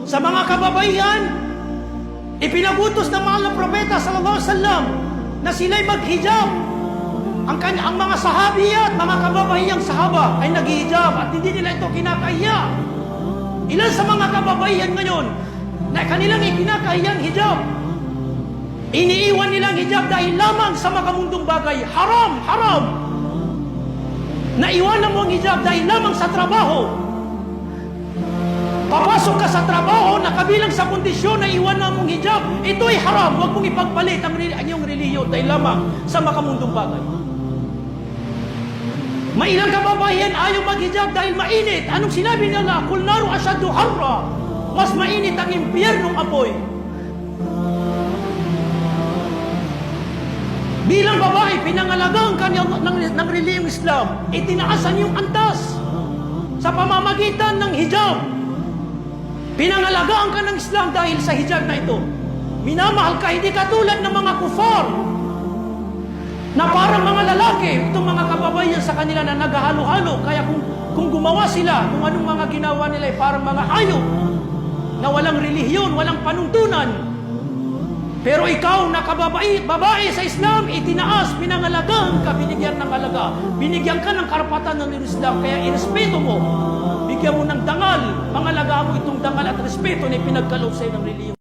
sa mga kababaihan, ipinagutos ng mahal na propeta sallallahu alaihi wasallam na sila'y maghijab. Ang mga sahabi at mga kababaihang sahaba ay naghihijab at hindi nila ito kinakahiya. Ilan sa mga kababaihan ngayon na kanilang ikinakahiyang hijab, iniiwan nilang hijab dahil lamang sa makamundong bagay. Haram, haram. Naiwanan mo ang hijab dahil lamang sa trabaho. Papasok ka sa trabaho na kabilang sa kondisyon na iwanan mong hijab, ito'y haram. Huwag mong ipagpalit ang iyong relihiyon dahil lamang sa makamundong bagay. May ilang kababayan ayaw maghijab dahil mainit. Anong sinabi nila? Kul naru asyaddu harra. Mas mainit ang impyernong apoy. Bilang babae, pinangalagaan ka ng relihiyong Islam, itinaasan yung antas sa pamamagitan ng hijab. Pinangalagaan ka ng Islam dahil sa hijab na ito. Minamahal ka, hindi ka tulad ng mga kufar na parang mga lalaki, itong mga kababayan sa kanila na naghahalo-halo. Kaya kung gumawa sila, kung anong mga ginawa nila ay parang mga hayop na walang relihiyon, walang panuntunan. Pero ikaw na babae sa Islam, itinaas, pinangalagaan ka, binigyan ng alaga, binigyan ka ng karapatan ng Islam, kaya irespeto mo, bigyan mo ng dangal, pangalagaan mo itong dangal at respeto na ipinagkaloob sa'yo ng relihiyon.